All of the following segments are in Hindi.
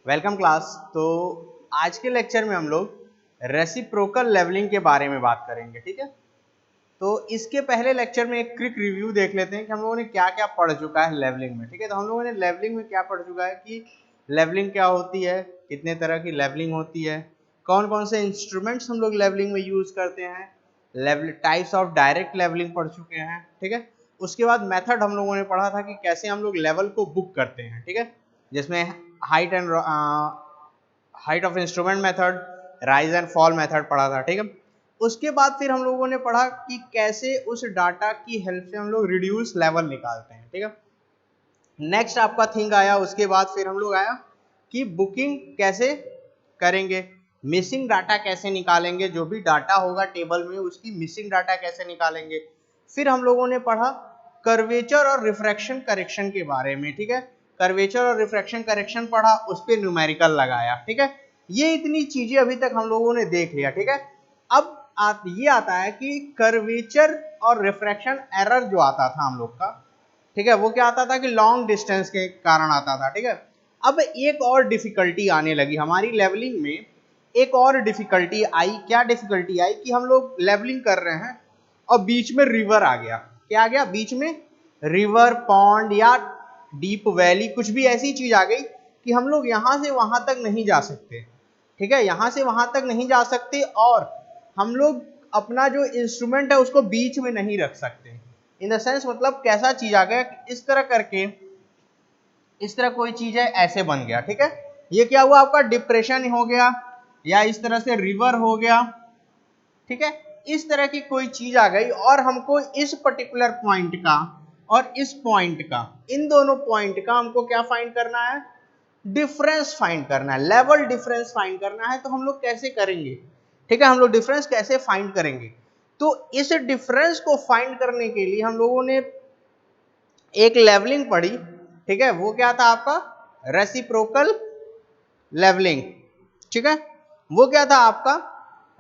Welcome class. तो आज के लेक्चर में हम लोग रेसिप्रोकल लेवलिंग के बारे में बात करेंगे, ठीक है। तो इसके पहले लेक्चर में एक क्विक रिव्यू देख लेते हैं कि हम लोगों ने क्या क्या पढ़ चुका है लेवलिंग में, ठीक है। तो हम लोगों ने लेवलिंग में क्या पढ़ चुका है कि लेवलिंग क्या होती है, कितने तरह की लेवलिंग होती है, कौन कौन से इंस्ट्रूमेंट्स हम लोग लेवलिंग में यूज करते हैं, level types of direct levelling पढ़ चुके हैं, ठीक है। उसके बाद मेथड हम लोगों ने पढ़ा था कि कैसे हम लोग लेवल को बुक करते हैं, ठीक है, जिसमें height of instrument method, rise and fall method पढ़ा था, ठीक है। उसके बाद फिर हम लोगों ने पढ़ा कि कैसे उस डाटा की हेल्प से हम लोग रिड्यूस लेवल निकालते हैं, ठीक है। नेक्स्ट आपका थिंग आया, उसके बाद फिर हम लोग आया कि बुकिंग कैसे करेंगे, मिसिंग डाटा कैसे निकालेंगे, जो भी डाटा होगा टेबल में उसकी मिसिंग डाटा कैसे निकालेंगे। फिर हम लोगों ने पढ़ा कर्वेचर और रिफ्रैक्शन करेक्शन के बारे में, ठीक है। कर्वेचर और रिफ्रैक्शन करेक्शन पढ़ा, उस पर न्यूमेरिकल लगाया, ठीक है। ये इतनी चीजें अभी तक हम लोगों ने देख लिया, ठीक है। अब ये आता है कि कर्वेचर और रिफ्रैक्शन एरर जो आता था हम लोग का, ठीक है, वो क्या आता था कि लॉन्ग डिस्टेंस के कारण आता था, ठीक है। अब एक और डिफिकल्टी आने लगी हमारी लेवलिंग में, एक और डिफिकल्टी आई। क्या डिफिकल्टी आई कि हम लोग लेवलिंग कर रहे हैं और बीच में रिवर आ गया। क्या आ गया बीच में? रिवर, पॉन्ड या डीप वैली, कुछ भी ऐसी चीज आ गई कि हम लोग यहां से वहां तक नहीं जा सकते, ठीक है, यहां से वहां तक नहीं जा सकते और हम लोग अपना जो इंस्ट्रूमेंट है उसको बीच में नहीं रख सकते। इन द सेंस मतलब कैसा चीज आ गया, इस तरह करके, इस तरह कोई चीज है, ऐसे बन गया, ठीक है। ये क्या हुआ, आपका डिप्रेशन हो गया या इस तरह से रिवर हो गया, ठीक है। इस तरह की कोई चीज आ गई और हमको इस पर्टिकुलर पॉइंट का और इस पॉइंट का, इन दोनों पॉइंट का हमको क्या फाइंड करना है, डिफरेंस फाइंड करना है, लेवल डिफरेंस फाइंड करना है। तो हम लोग कैसे करेंगे, ठीक है, हम लोग डिफरेंस कैसे फाइंड करेंगे? तो इस डिफरेंस को फाइंड करने के लिए हम लोगों ने एक लेवलिंग पढ़ी, ठीक है। वो क्या था आपका? रेसिप्रोकल लेवलिंग, ठीक है। वो क्या था आपका?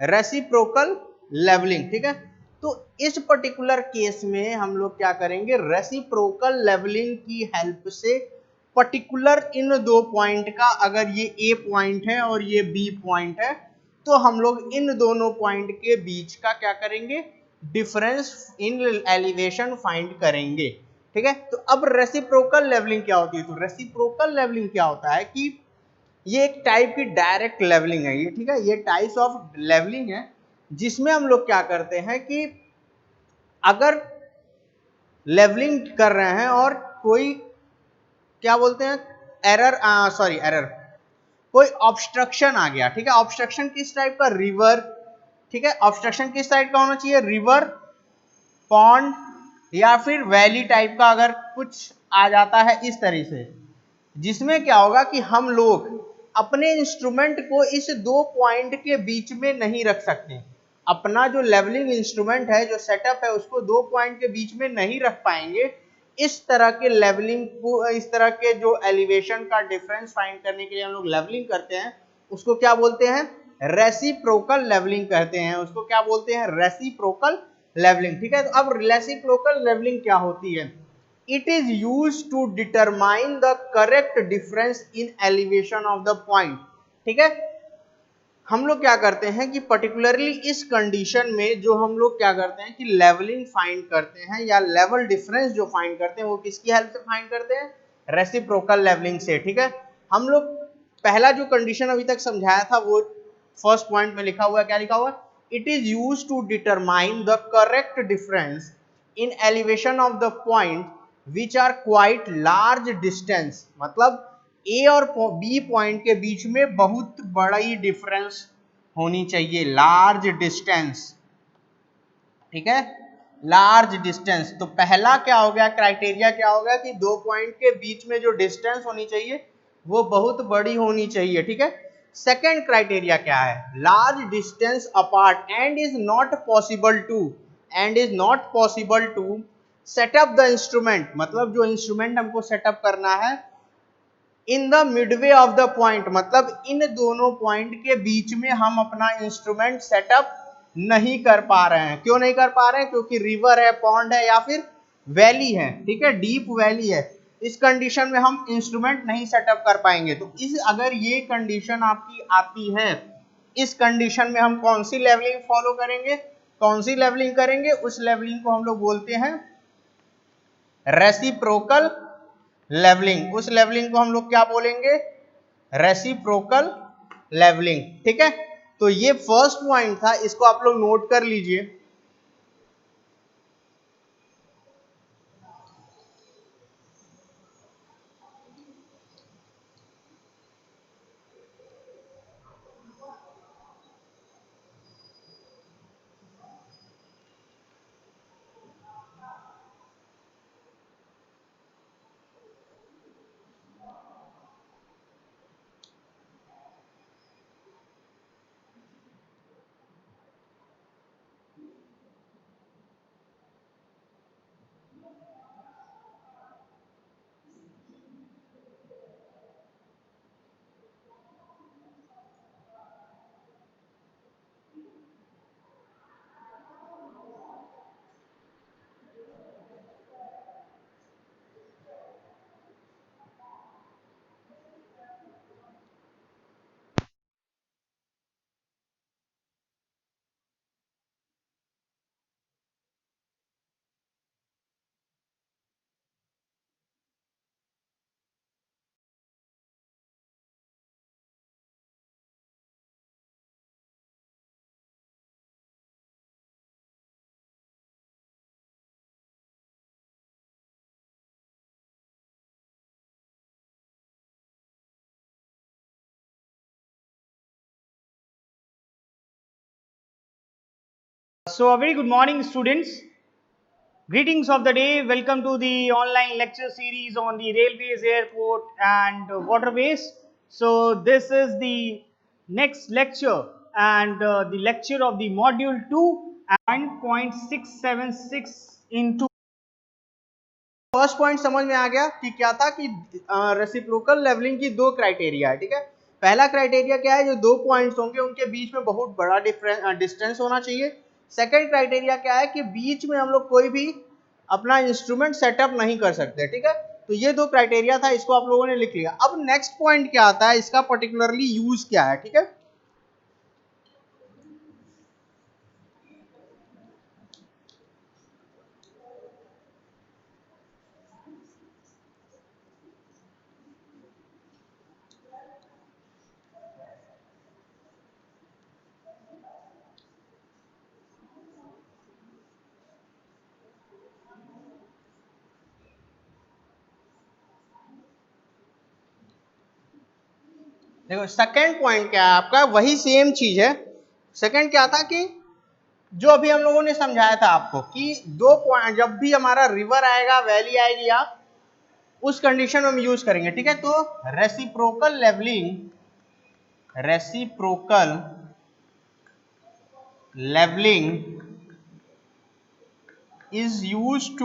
रेसिप्रोकल लेवलिंग, ठीक है। तो इस पर्टिकुलर केस में हम लोग क्या करेंगे, रेसिप्रोकल लेवलिंग की हेल्प से पर्टिकुलर इन दो पॉइंट का, अगर ये ए पॉइंट है और ये बी पॉइंट है, तो हम लोग इन दोनों पॉइंट के बीच का क्या करेंगे, डिफरेंस इन एलिवेशन फाइंड करेंगे, ठीक है। तो अब रेसिप्रोकल लेवलिंग क्या होती है? तो रेसिप्रोकल लेवलिंग क्या होता है कि ये एक टाइप की डायरेक्ट लेवलिंग है, ये, ठीक है, ये टाइप्स ऑफ लेवलिंग है जिसमें हम लोग क्या करते हैं कि अगर लेवलिंग कर रहे हैं और कोई क्या बोलते हैं, एरर, कोई ऑब्स्ट्रक्शन आ गया, ठीक है। ऑब्स्ट्रक्शन किस टाइप का? रिवर, ठीक है। ऑब्स्ट्रक्शन किस टाइप का होना चाहिए? रिवर, पॉन्ड या फिर वैली टाइप का अगर कुछ आ जाता है इस तरह से, जिसमें क्या होगा कि हम लोग अपने इंस्ट्रूमेंट को इस दो पॉइंट के बीच में नहीं रख सकते। अपना जो लेवलिंग इंस्ट्रूमेंट है, जो सेटअप है, उसको दो पॉइंट के बीच में नहीं रख पाएंगे। इस तरह के लेवलिंग को, इस तरह के जो एलिवेशन का डिफरेंस फाइंड करने के लिए हम लोग लेवलिंग करते हैं, उसको क्या बोलते हैं? रेसिप्रोकल लेवलिंग कहते हैं। उसको क्या बोलते हैं? रेसिप्रोकल लेवलिंग, ठीक है। तो अब रेसिप्रोकल लेवलिंग क्या होती है? It is used to determine the correct difference in elevation of the point, ठीक है। हम लोग क्या करते हैं कि पर्टिकुलरली इस कंडीशन में जो हम लोग क्या करते हैं कि लेवलिंग फाइंड करते हैं या लेवल डिफरेंस जो फाइंड करते हैं वो किसकी हेल्प से फाइंड करते हैं? रेसिप्रोकल लेवलिंग से, ठीक है। हम लोग पहला जो कंडीशन अभी तक समझाया था वो फर्स्ट पॉइंट में लिखा हुआ है, क्या लिखा हुआ है? It is use to determine the correct difference in elevation of the point which are quite large distance, मतलब ए और बी पॉइंट के बीच में बहुत बड़ी डिफरेंस होनी चाहिए, लार्ज डिस्टेंस, ठीक है, लार्ज डिस्टेंस। तो पहला क्या हो गया, क्राइटेरिया क्या हो गया कि दो पॉइंट के बीच में जो डिस्टेंस होनी चाहिए वो बहुत बड़ी होनी चाहिए, ठीक है। सेकंड क्राइटेरिया क्या है? Large distance apart and is not possible to set up the instrument, मतलब जो इंस्ट्रूमेंट हमको सेटअप करना है in the midway of the point, मतलब इन दोनों पॉइंट के बीच में हम अपना इंस्ट्रूमेंट सेटअप नहीं कर पा रहे हैं। क्यों नहीं कर पा रहे हैं? क्योंकि रिवर है, पॉन्ड है या फिर वैली है, ठीक है, डीप वैली है। इस कंडीशन में हम इंस्ट्रूमेंट नहीं सेटअप कर पाएंगे। तो इस अगर ये कंडीशन आपकी आती है, इस कंडीशन में हम कौन सी लेवलिंग फॉलो करेंगे, कौन सी लेवलिंग करेंगे, उस लेवलिंग को हम लोग बोलते हैं रेसिप्रोकल लेवलिंग। उस लेवलिंग को हम लोग क्या बोलेंगे, रेसिप्रोकल लेवलिंग। ठीक है, तो ये फर्स्ट पॉइंट था, इसको आप लोग नोट कर लीजिए। So, a very good morning, students. Greetings of the day. Welcome to the online lecture series on the railways, airport, and waterways. So, this is the next lecture and the lecture of the module 2 and 1.676 into. First point समझ में आ गया कि क्या था कि रेसिप्रोकल लेवलिंग की दो क्राइटेरिया है। ठीक है, पहला क्राइटेरिया क्या है, जो दो पॉइंट्स होंगे उनके बीच में बहुत बड़ा डिस्टेंस होना चाहिए। सेकंड क्राइटेरिया क्या है कि बीच में हम लोग कोई भी अपना इंस्ट्रूमेंट सेटअप नहीं कर सकते। ठीक है, तो ये दो क्राइटेरिया था, इसको आप लोगों ने लिख लिया। अब नेक्स्ट पॉइंट क्या आता है, इसका पर्टिकुलरली यूज क्या है। ठीक है, देखो सेकंड पॉइंट क्या है आपका, वही सेम चीज है। सेकंड क्या था कि जो अभी हम लोगों ने समझाया था आपको कि दो पॉइंट, जब भी हमारा रिवर आएगा, वैली आएगी, या उस कंडीशन में हम यूज करेंगे। ठीक है, तो reciprocal levelling, reciprocal levelling is used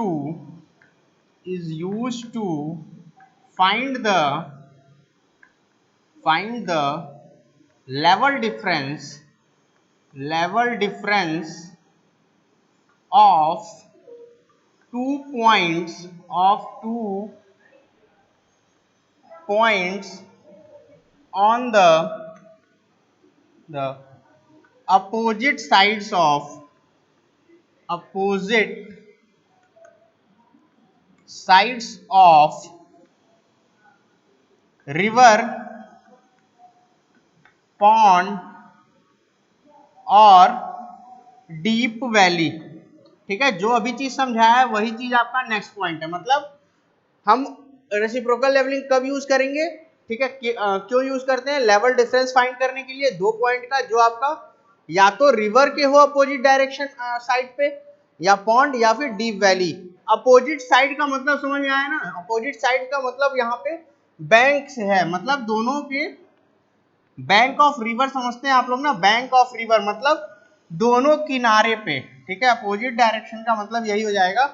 to find the level difference of 2 points on the opposite sides of river, pond और डीप वैली। ठीक है, जो अभी चीज समझाया है वही चीज आपका नेक्स्ट पॉइंट है। मतलब हम रेसिप्रोकल लेवलिंग कब यूज करेंगे, ठीक है, क्यों यूज करते हैं, लेवल डिफरेंस फाइंड करने के लिए दो पॉइंट का, जो आपका या तो रिवर के हो अपोजिट डायरेक्शन साइड पे, या पॉन्ड, या फिर डीप वैली। अपोजिट साइड का मतलब समझ में आया ना, अपोजिट साइड का मतलब यहाँ पे बैंक है, मतलब दोनों के बैंक ऑफ रिवर समझते हैं आप लोग ना, बैंक ऑफ रिवर मतलब दोनों किनारे पे। ठीक है, अपोजिट डायरेक्शन का मतलब यही हो जाएगा,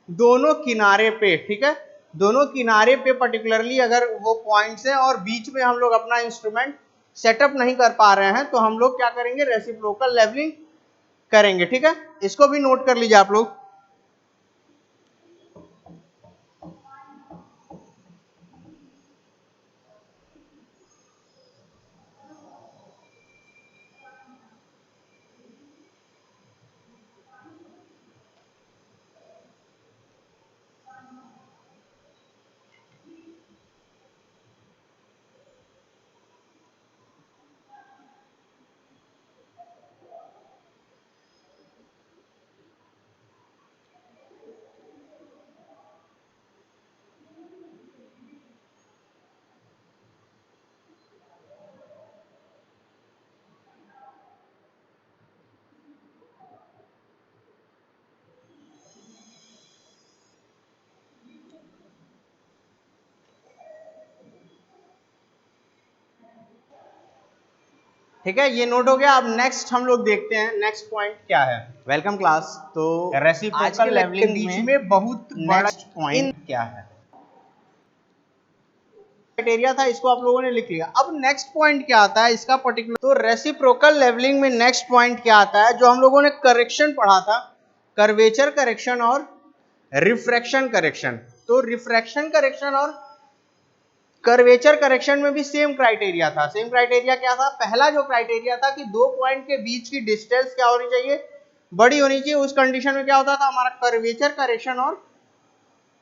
दोनों किनारे पे। ठीक है, दोनों किनारे पे पर्टिकुलरली अगर वो पॉइंट्स हैं और बीच में हम लोग अपना इंस्ट्रूमेंट सेटअप नहीं कर पा रहे हैं, तो हम लोग क्या करेंगे, रेसिप्रोकल लेवलिंग करेंगे। ठीक है, इसको भी नोट कर लीजिए आप लोग। ठीक है, ये नोट हो गया। अब नेक्स्ट हम लोग देखते हैं नेक्स्ट पॉइंट क्या है। Welcome class. तो आज के लेवलिंग में बहुत बड़ा पॉइंट क्या है, क्राइटेरिया था, इसको आप लोगों ने लिख लिया। अब नेक्स्ट पॉइंट क्या आता है इसका पर्टिकुलर, तो रेसिप्रोकल लेवलिंग में नेक्स्ट पॉइंट क्या आता है जो हम लोगों ने करेक्शन पढ़ा था, कर्वेचर करेक्शन और रिफ्रैक्शन करेक्शन। तो रिफ्रैक्शन करेक्शन और कर्वेचर करेक्शन में भी सेम क्राइटेरिया था। सेम क्राइटेरिया क्या था, पहला जो क्राइटेरिया था कि दो पॉइंट के बीच की डिस्टेंस क्या होनी चाहिए, बड़ी होनी चाहिए। उस कंडीशन में क्या होता था, हमारा कर्वेचर करेक्शन और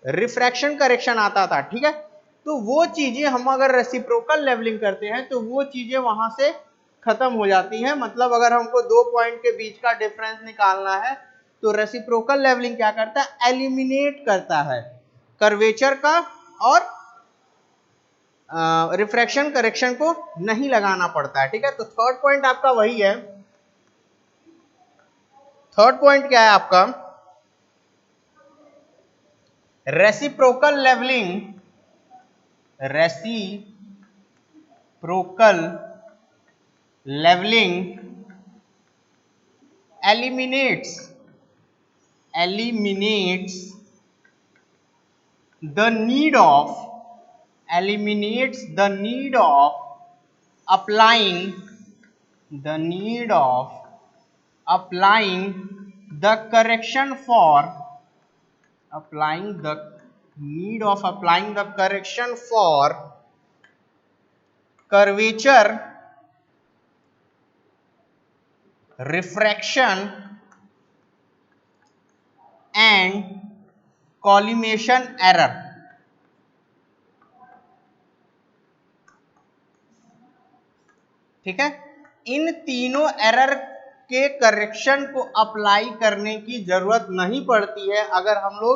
रिफ्रैक्शन करेक्शन आता था। ठीक है, तो वो चीजें हम अगर रेसिप्रोकल लेवलिंग करते हैं तो वो चीजें वहां से खत्म हो जाती हैं। मतलब अगर हमको दो पॉइंट के बीच का डिफरेंस निकालना है तो रेसिप्रोकल लेवलिंग क्या करता है, एलिमिनेट करता है कर्वेचर का और रिफ्रैक्शन करेक्शन को नहीं लगाना पड़ता है। ठीक है, तो थर्ड पॉइंट आपका वही है। थर्ड पॉइंट क्या है आपका, reciprocal levelling, reciprocal levelling eliminates the need of applying the correction for curvature, refraction and collimation error। ठीक है, इन तीनों एरर के करेक्शन को अप्लाई करने की जरूरत नहीं पड़ती है अगर हम लोग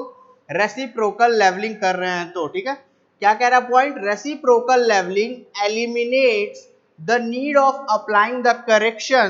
रेसिप्रोकल लेवलिंग कर रहे हैं तो। ठीक है, क्या कह रहा point, reciprocal levelling eliminates the need of applying the correction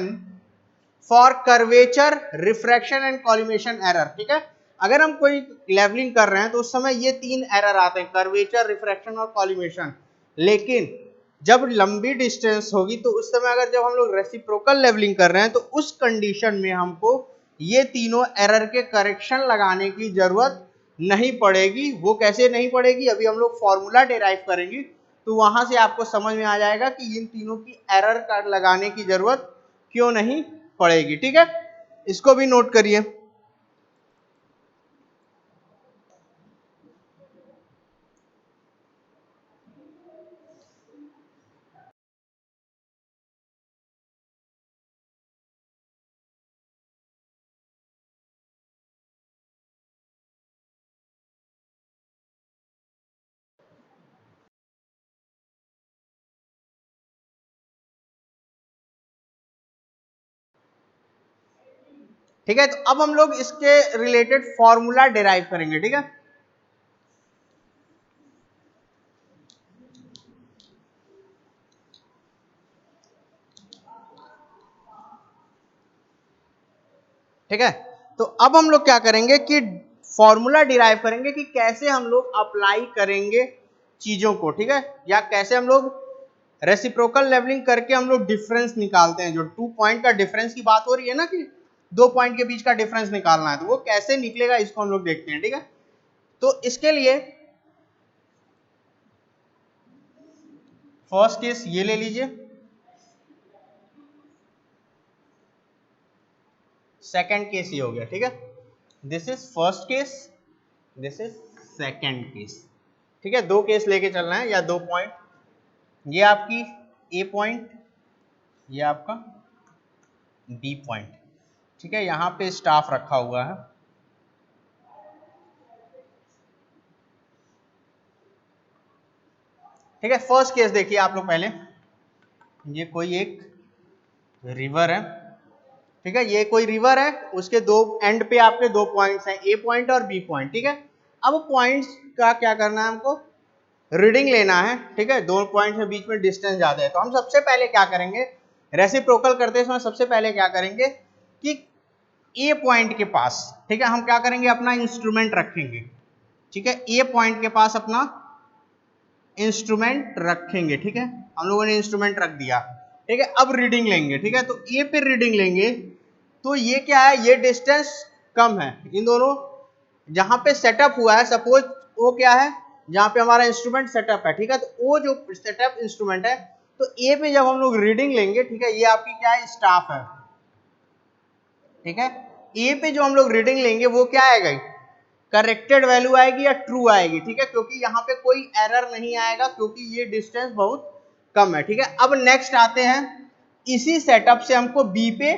for curvature, refraction and collimation error. ठीक है, अगर हम कोई लेवलिंग कर रहे हैं तो उस समय ये तीन एरर आते हैं, कर्वेचर, रिफ्रैक्शन और कॉलिमेशन। लेकिन जब लंबी डिस्टेंस होगी तो उस समय अगर जब हम लोग रेसिप्रोकल लेवलिंग कर रहे हैं तो उस कंडीशन में हमको ये तीनों एरर के करेक्शन लगाने की जरूरत नहीं पड़ेगी। वो कैसे नहीं पड़ेगी, अभी हम लोग फॉर्मूला डिराइव करेंगे तो वहां से आपको समझ में आ जाएगा कि इन तीनों की एरर का लगाने की जरूरत क्यों नहीं पड़ेगी। ठीक है, इसको भी नोट करिए। ठीक है, तो अब हम लोग इसके रिलेटेड फॉर्मूला डिराइव करेंगे। ठीक है, ठीक है, तो अब हम लोग क्या करेंगे कि फॉर्मूला डिराइव करेंगे कि कैसे हम लोग अप्लाई करेंगे चीजों को। ठीक है, या कैसे हम लोग रेसिप्रोकल लेवलिंग करके हम लोग डिफरेंस निकालते हैं। जो 2 पॉइंट का डिफरेंस की बात हो रही है ना, कि 2 पॉइंट के बीच का डिफरेंस निकालना है, तो वो कैसे निकलेगा इसको हम लोग देखते हैं। ठीक है, तो इसके लिए फर्स्ट केस ये ले लीजिए, सेकंड केस ये हो गया। ठीक है, this is first case, this is second case. ठीक है, दो केस लेके चलना है या 2 पॉइंट, ये आपकी ए पॉइंट, ये आपका बी पॉइंट। ठीक है, यहां पे स्टाफ रखा हुआ है। ठीक है, फर्स्ट केस देखिए आप लोग पहले, ये कोई एक रिवर है। ठीक है, ये कोई रिवर है, उसके दो एंड पे आपके 2 पॉइंट्स हैं, ए पॉइंट और बी पॉइंट। ठीक है, अब पॉइंट्स का क्या करना है, हमको रीडिंग लेना है। ठीक है, 2 पॉइंट के बीच में डिस्टेंस ज्यादा है, तो हम सबसे पहले क्या करेंगे, रेसिप्रोकल करते समय सबसे पहले क्या करेंगे कि ए पॉइंट के पास, ठीक है, हम क्या करेंगे, अपना इंस्ट्रूमेंट रखेंगे। ठीक है, ए पॉइंट के पास अपना इंस्ट्रूमेंट रखेंगे। ठीक है, हम लोगों ने इंस्ट्रूमेंट रख दिया। ठीक है। अब रीडिंग लेंगे, ठीक है, तो ए पे रीडिंग लेंगे तो ये क्या है, ये डिस्टेंस कम है इन दोनों। जहां पे सेटअप हुआ है, सपोज वो क्या है, जहां पे हमारा इंस्ट्रूमेंट सेटअप है, ठीक है, तो वो जो सेटअप इंस्ट्रूमेंट है, तो ए पे जब हम लोग रीडिंग लेंगे, ठीक है, ये आपकी क्या है, स्टाफ है, ठीक है। ए पे जो हम लोग रीडिंग लेंगे वो क्या आएगा, करेक्टेड वैल्यू आएगी या ट्रू आएगी, ठीक है, क्योंकि यहाँ पे कोई एरर नहीं आएगा क्योंकि ये डिस्टेंस बहुत कम है, ठीक है। अब नेक्स्ट आते हैं, इसी सेटअप से हमको बी पे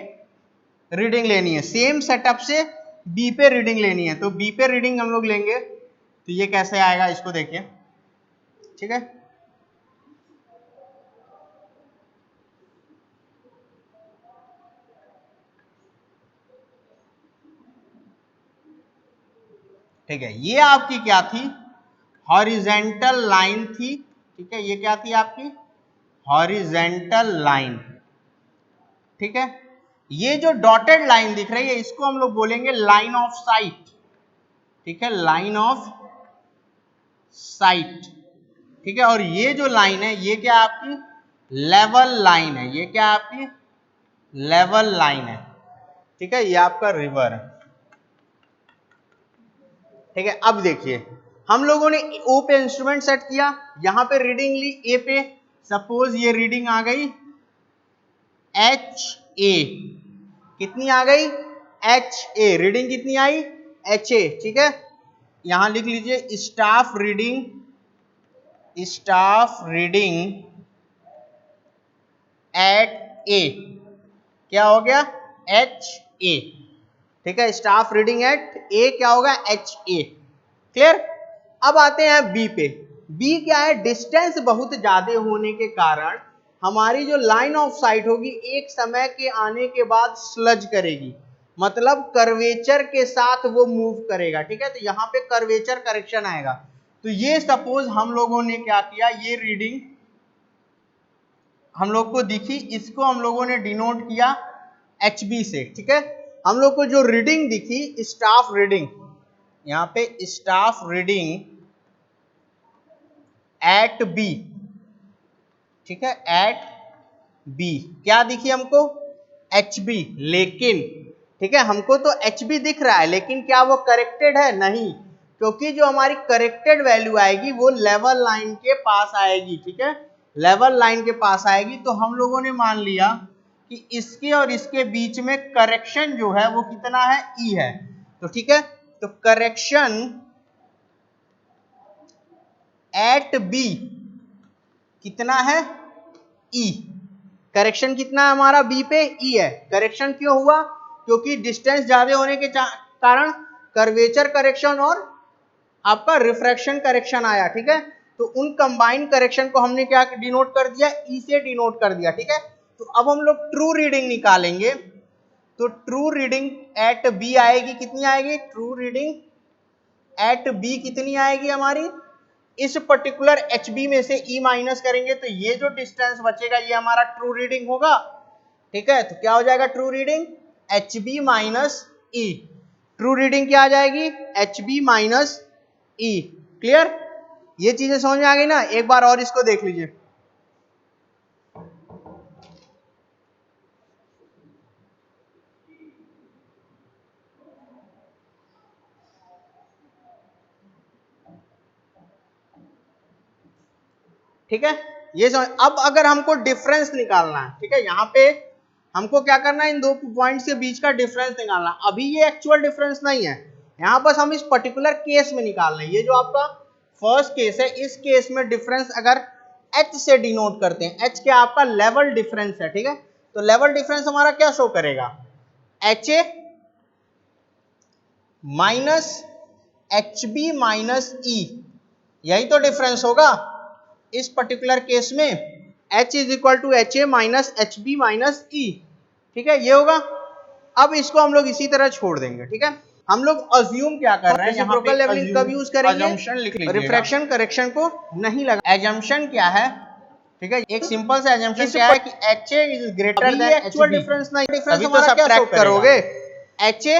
रीडिंग लेनी है, सेम सेटअप से बी पे रीडिंग लेनी है, तो बी पे रीडिंग हम लोग लेंगे तो ये कैसे आएगा, इसको देखिए, ठीक है। ठीक है, ये आपकी क्या थी, हॉरिजेंटल लाइन थी, ठीक है, ये क्या थी आपकी हॉरिजेंटल लाइन, ठीक है। ये जो डॉटेड लाइन दिख रही है इसको हम लोग बोलेंगे लाइन ऑफ साइट, ठीक है, लाइन ऑफ साइट, ठीक है। और ये जो लाइन है ये क्या आपकी लेवल लाइन है, ये क्या आपकी लेवल लाइन है, ठीक है, ये आपका रिवर है, ठीक है। अब देखिए हम लोगों ने ओ पे इंस्ट्रूमेंट सेट किया, यहां पे रीडिंग ली ए पे, सपोज ये रीडिंग आ गई एच ए, कितनी आ गई एच ए, रीडिंग कितनी आई एच ए, ठीक है। यहां लिख लीजिए स्टाफ रीडिंग एट ए, क्या हो गया एच ए, ठीक है, स्टाफ रीडिंग एट ए क्या होगा एच ए, क्लियर। अब आते हैं बी पे, बी क्या है, डिस्टेंस बहुत ज्यादा होने के कारण हमारी जो लाइन ऑफ साइट होगी एक समय के आने के बाद स्लज करेगी, मतलब कर्वेचर के साथ वो मूव करेगा, ठीक है, तो यहाँ पे कर्वेचर करेक्शन आएगा। तो ये सपोज हम लोगों ने क्या किया, ये रीडिंग हम लोग को दिखी, इसको हम लोगों ने डिनोट किया एच बी से, ठीक है। हम लोग को जो रीडिंग दिखी स्टाफ रीडिंग, यहाँ पे स्टाफ रीडिंग एट बी, ठीक है, एट बी क्या दिखी हमको एच बी, लेकिन ठीक है हमको तो एच बी दिख रहा है लेकिन क्या वो करेक्टेड है, नहीं, क्योंकि जो हमारी करेक्टेड वैल्यू आएगी वो लेवल लाइन के पास आएगी, ठीक है, लेवल लाइन के पास आएगी। तो हम लोगों ने मान लिया कि इसके और इसके बीच में करेक्शन जो है वो कितना है ई है, तो ठीक है, तो करेक्शन एट बी कितना है ई, करेक्शन कितना है हमारा बी पे ई है। करेक्शन क्यों हुआ, क्योंकि डिस्टेंस ज्यादा होने के कारण कर्वेचर करेक्शन और आपका रिफ्रैक्शन करेक्शन आया, ठीक है। तो उन कंबाइंड करेक्शन को हमने क्या डिनोट कर दिया, ई से डिनोट कर दिया, ठीक है। तो अब हम लोग ट्रू रीडिंग निकालेंगे, तो ट्रू रीडिंग एट बी आएगी, कितनी आएगी, ट्रू रीडिंग एट बी कितनी आएगी हमारी, इस पर्टिकुलर एच बी में से ई माइनस करेंगे तो ये जो डिस्टेंस बचेगा ये हमारा ट्रू रीडिंग होगा, ठीक है। तो क्या हो जाएगा true reading H B minus E, true reading क्या आ जाएगी H B minus E, clear. ये चीजें समझ में आ गई ना, एक बार और इसको देख लीजिए, ठीक है। ये समझ, अब अगर हमको डिफरेंस निकालना है, ठीक है, यहाँ पे हमको क्या करना है, इन दो पॉइंट्स के बीच का डिफरेंस निकालना। अभी ये एक्चुअल डिफरेंस नहीं है, यहाँ बस हम इस पर्टिकुलर केस में निकाल रहे हैं। ये जो आपका फर्स्ट केस है, इस केस में डिफरेंस अगर h से डिनोट करते हैं, h क्या आपका लेवल डिफरेंस है, ठीक है, तो लेवल डिफरेंस हमारा क्या शो करेगा H A minus H B minus E, यही तो डिफरेंस होगा इस पर्टिकुलर केस में, h is equal to H A minus H B minus E, ठीक है, ये होगा। अब इसको हम लोग इसी तरह छोड़ देंगे, ठीक है। हम लोग अज्यूम क्या कर रहे हैं, रेसिप्रोकल लेवलिंग कब यूज करेंगे, अजम्पशन लिख लीजिएगा, रिफ्रैक्शन करेक्शन को नहीं लगा। अजम्पशन क्या है, ठीक है, एक सिंपल सा अजम्पशन क्या है कि H A is greater than actual difference नहीं, डिफरेंस हमारा क्या शो करोगे एच ए,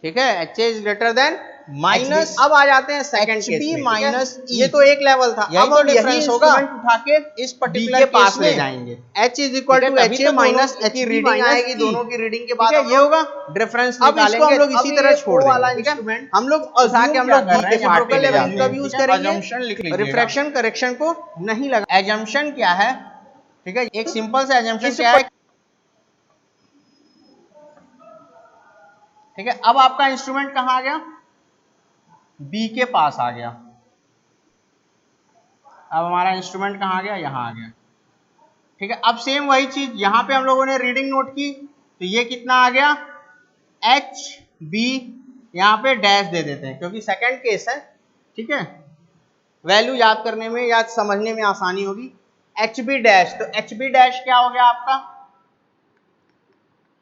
ठीक है, H A is greater than minus, अब आ जाते हैं सेकंड केस में माइनस ई, ये तो एक लेवल था, अब हम डिफरेंस होगा उठा के इस पर्टिकुलर केस में ले जाएंगे। H is equal to H A minus H की रीडिंग आएगी, दोनों की रीडिंग के बाद ये होगा डिफरेंस निकालेंगे। अब इसको हम लोग इसी तरह छोड़ देंगे, ठीक है। हम लोग उठा के हम लोग रेसिप्रोकल वैल्यू का यूज करेंगे, रिफ्रैक्शन करेक्शन को नहीं लगा। एजम्पशन क्या है, ठीक है, एक सिंपल सा एजम्पशन क्या है, ठीक है। अब आपका इंस्ट्रूमेंट कहाँ आ गया, बी के पास आ गया। अब हमारा इंस्ट्रूमेंट कहाँ आ गया, यहाँ आ गया, ठीक है। अब सेम वही चीज यहाँ पे हम लोगों ने रीडिंग नोट की, तो ये कितना आ गया, एच बी, यहाँ पे डैश दे देते हैं क्योंकि सेकंड केस है, ठीक है, वैल्यू याद करने में या समझने में आसानी होगी। एच बी डैश, तो एच बी डैश क्या हो गया आपका,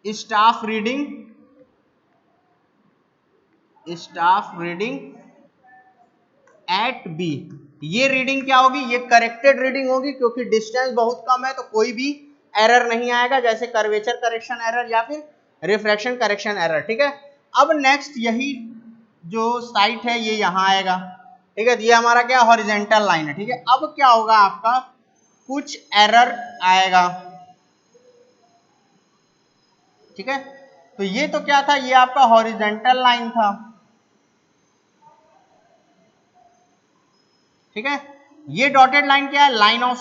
स्टाफ रीडिंग एट बी। ये रीडिंग क्या होगी, ये करेक्टेड रीडिंग होगी क्योंकि डिस्टेंस बहुत कम है तो कोई भी एरर नहीं आएगा, जैसे कर्वेचर करेक्शन एरर या फिर रिफ्रैक्शन करेक्शन एरर, ठीक है। अब नेक्स्ट यही जो साइट है ये यहाँ आएगा, ठीक है, ये हमारा क्या हॉरिजेंटल लाइन है, ठीक है। अब क्या होगा आपका, कुछ एरर आएगा, ठीक है। तो ये तो क्या था, ये आपका हॉरिजेंटल लाइन था, ठीक है। ये डॉटेड लाइन क्या है, लाइन ऑफ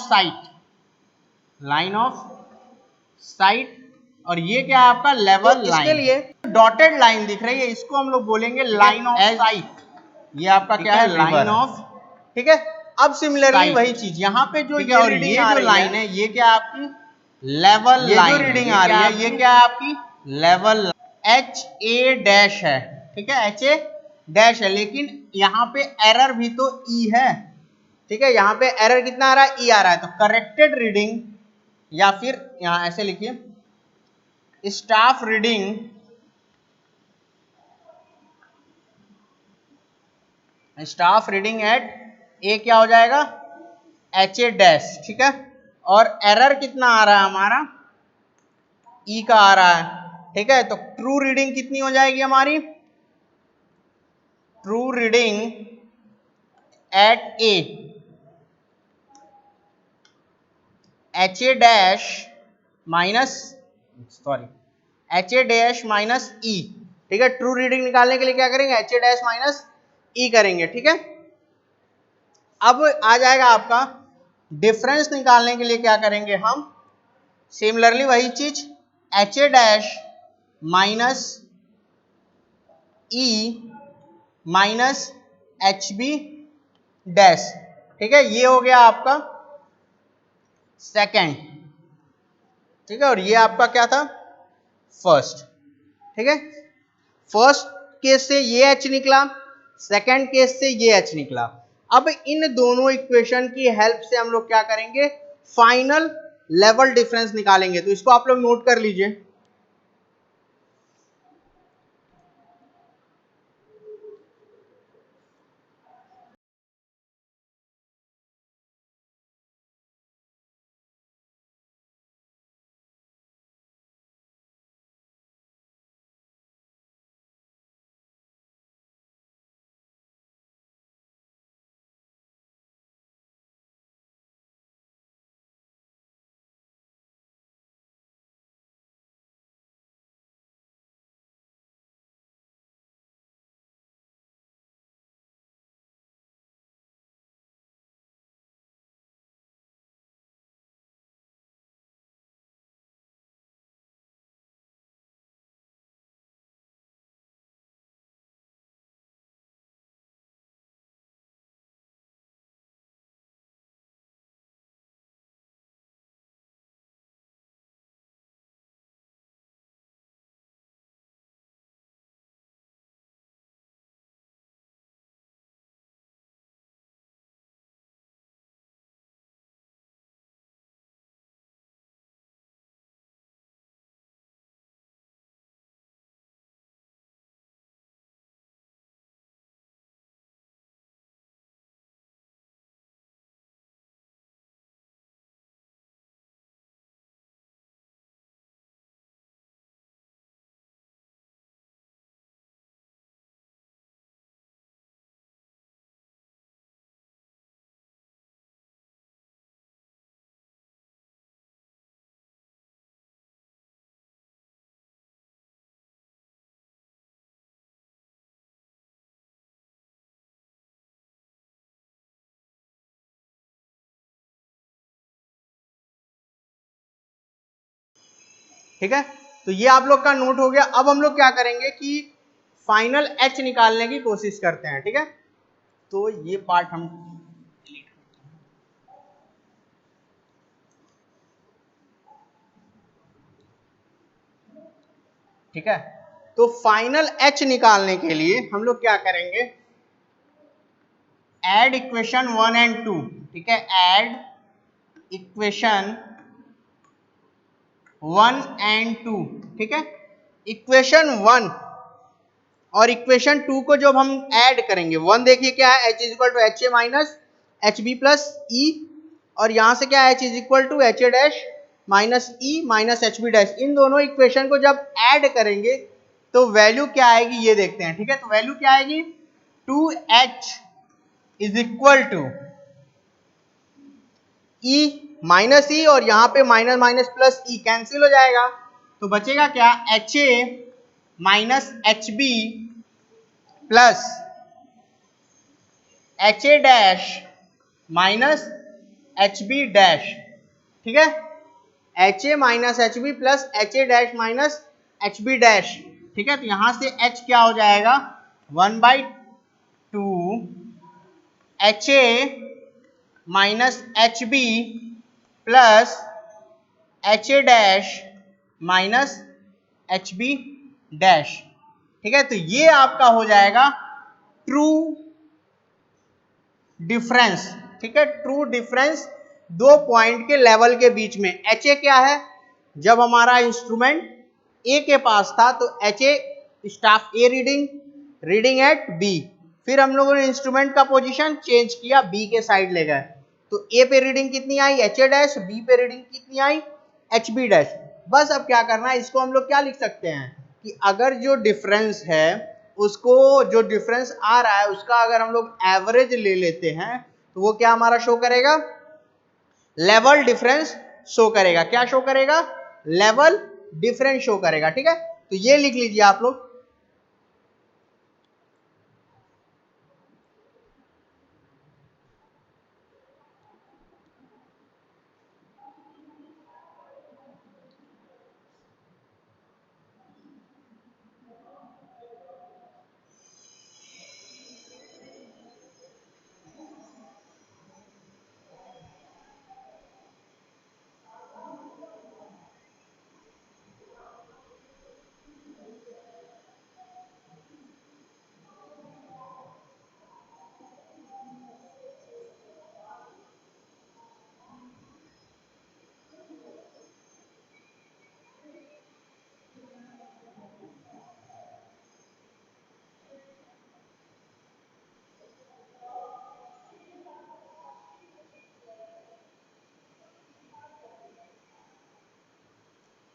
साइट, और ये क्या है आपका लेवल लाइन। इसके लिए डॉटेड लाइन दिख रही है, इसको हम लोग बोलेंगे लाइन ऑफ साइट, ये आपका क्या है, लाइन ऑफ, ठीक है। अब सिमिलरली वही चीज यहाँ पे जो ये रीडिंग जो लाइन है, ये क्या आपकी लेवल लाइन, जो रीडिंग आ रही है ये क्या है आपकी लेवल, एच ए डैश है, ठीक है, एच ए डैश है, लेकिन यहाँ पे एरर भी तो ई है, ठीक है। यहाँ पे एरर कितना आ रहा है, ई आ रहा है, तो करेक्टेड रीडिंग, या फिर यहाँ ऐसे लिखिए, स्टाफ रीडिंग एट ए क्या हो जाएगा, एच ए डैश, ठीक है। और एरर कितना आ रहा है हमारा, ई का आ रहा है, ठीक है। तो ट्रू रीडिंग कितनी हो जाएगी हमारी, true reading at A H A dash minus E, ठीक है। ट्रू रीडिंग निकालने के लिए क्या करेंगे, H A dash minus E करेंगे, ठीक है। अब आ जाएगा आपका डिफरेंस निकालने के लिए क्या करेंगे हम, सिमिलरली वही चीज, H A dash minus E minus H B dash, ठीक है। ये हो गया आपका सेकेंड, ठीक है, और ये आपका क्या था, फर्स्ट, ठीक है। फर्स्ट केस से ये एच निकला, सेकेंड केस से ये एच निकला। अब इन दोनों इक्वेशन की हेल्प से हम लोग क्या करेंगे, फाइनल लेवल डिफरेंस निकालेंगे। तो इसको आप लोग नोट कर लीजिए। ठीक है, तो ये आप लोग का नोट हो गया। अब हम लोग क्या करेंगे कि फाइनल एच निकालने की कोशिश करते हैं। ठीक है, तो ये पार्ट हम ठीक है, तो फाइनल एच निकालने के लिए हम लोग क्या करेंगे, ऐड इक्वेशन 1 एंड 2। ठीक है, ऐड इक्वेशन 1 एंड 2। ठीक है, इक्वेशन 1 और इक्वेशन 2 को जब हम ऐड करेंगे, 1 देखिए क्या है, h is equal to H A minus H B plus E, और यहां से क्या है, h is equal to H A dash minus E minus H B dash. इन दोनों इक्वेशन को जब ऐड करेंगे तो वैल्यू क्या आएगी ये देखते हैं। ठीक है, तो वैल्यू क्या आएगी, 2h is equal to E minus E, और यहां पे minus minus plus E cancel हो जाएगा, तो बचेगा क्या, H A minus H B plus H A dash minus H B dash. ठीक है, H A minus H B plus H A dash minus H B dash. ठीक है, तो यहां से h क्या हो जाएगा, 1/2 H A minus H B plus H A dash minus H B dash. ठीक है, तो ये आपका हो जाएगा ट्रू डिफरेंस। ठीक है, ट्रू डिफरेंस दो पॉइंट के लेवल के बीच में। एच ए क्या है, जब हमारा इंस्ट्रूमेंट ए के पास था तो H A staff A reading at B, फिर हम लोगों ने इंस्ट्रूमेंट का पोजीशन चेंज किया, बी के साइड ले गए, तो ए पे रीडिंग कितनी आई, एच ए डैश, बी पे रीडिंग कितनी आई, एच बी डैश। बस अब क्या करना है, इसको हम लोग क्या लिख सकते हैं कि अगर जो डिफरेंस है उसको, जो डिफरेंस आ रहा है उसका अगर हम लोग एवरेज ले लेते हैं तो वो क्या हमारा शो करेगा, लेवल डिफरेंस शो करेगा। क्या शो करेगा, लेवल डिफरेंस शो करेगा। ठीक है, तो ये लिख लीजिए आप लोग।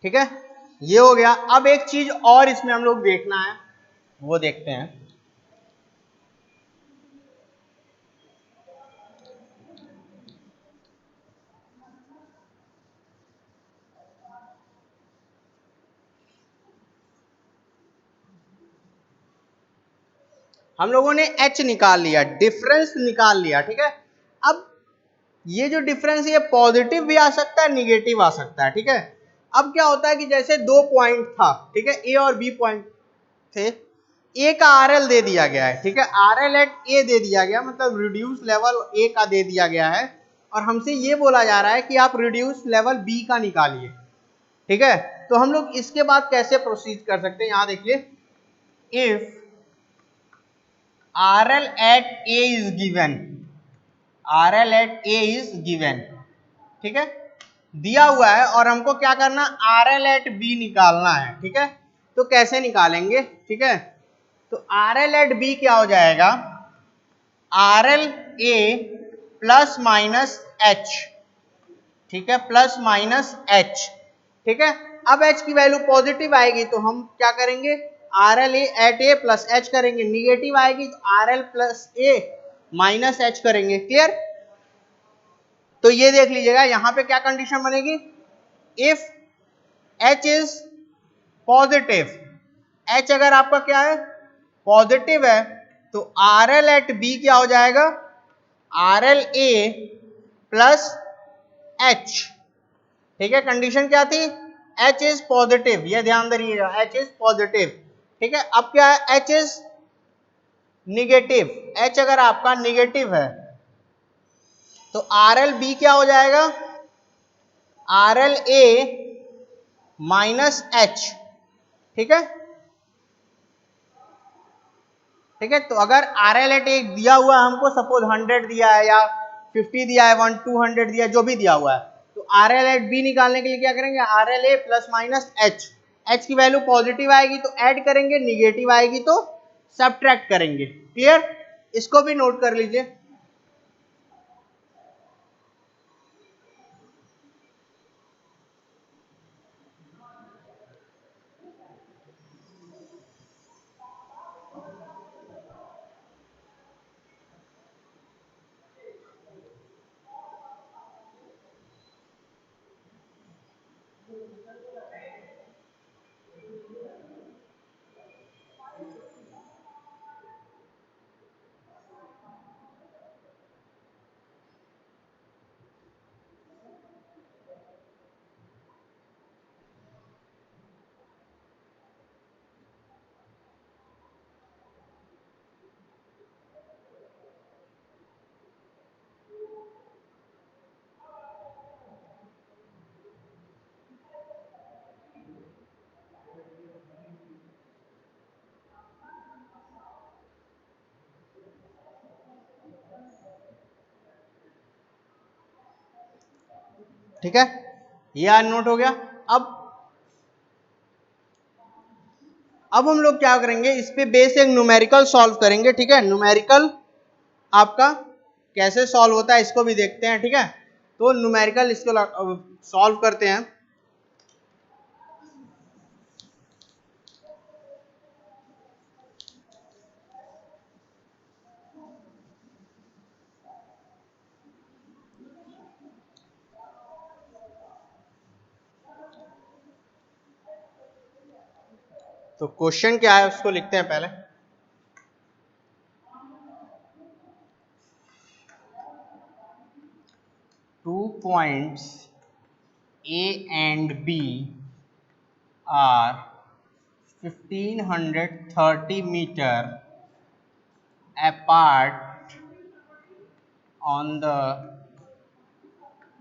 ठीक है, ये हो गया। अब एक चीज और इसमें हम लोग देखना है, वो देखते हैं। हम लोगों ने h निकाल लिया, डिफरेंस निकाल लिया। ठीक है, अब ये जो डिफरेंस है ये पॉजिटिव भी आ सकता है, निगेटिव आ सकता है। ठीक है, अब क्या होता है कि जैसे दो पॉइंट था, ठीक है, ए और बी पॉइंट थे, ए का आर एल दे दिया गया है। ठीक है, आर एल एट ए दे दिया गया, मतलब रिड्यूस लेवल ए का दे दिया गया है, और हमसे ये बोला जा रहा है कि आप रिड्यूस लेवल बी का निकालिए। ठीक है, तो हम लोग इसके बाद कैसे प्रोसीड कर सकते हैं, यहां देखिए, if RL at A is given, RL at A is given, ठीक है, दिया हुआ है और हमको क्या करना, RL at B निकालना है। ठीक है, तो कैसे निकालेंगे, ठीक है, तो RL at B क्या हो जाएगा, RL A plus minus H। ठीक है, प्लस माइनस H। ठीक है, अब H की वैल्यू पॉजिटिव आएगी तो हम क्या करेंगे, RL at A plus H करेंगे, निगेटिव आएगी तो RL प्लस ए माइनस एच करेंगे। क्लियर, तो ये देख लीजिएगा यहां पे क्या कंडीशन बनेगी, if H is positive, H अगर आपका क्या है, पॉजिटिव है, तो RL एट B क्या हो जाएगा, RL ए प्लस H। ठीक है, कंडीशन क्या थी, H इज पॉजिटिव, ये ध्यान दीजिएगा, H इज पॉजिटिव, ठीक है। अब क्या है, H इज निगेटिव, H अगर आपका निगेटिव है तो RLB क्या हो जाएगा, RLA माइनस H, ठीक है, ठीक है। तो अगर RL एक दिया हुआ है हमको, सपोज 100 दिया है या 50 दिया है, 200 दिया है, जो भी दिया हुआ है, तो RL@B निकालने के लिए क्या करेंगे, RLA plus minus H, H की वैल्यू पॉजिटिव आएगी तो ऐड करेंगे, निगेटिव आएगी तो सब्ट्रैक्ट करेंगे। क्लियर, इसको भी नोट कर लीजिए। ठीक है, ये आज नोट हो गया। अब हम लोग क्या करेंगे, इस पे बेस एक न्यूमेरिकल सॉल्व करेंगे, ठीक है। न्यूमेरिकल आपका कैसे सॉल्व होता है इसको भी देखते हैं, ठीक है। तो न्यूमेरिकल इसको सॉल्व करते हैं। तो क्वेश्चन क्या है उसको लिखते हैं पहले। Two points A and B are 1530 meter apart on the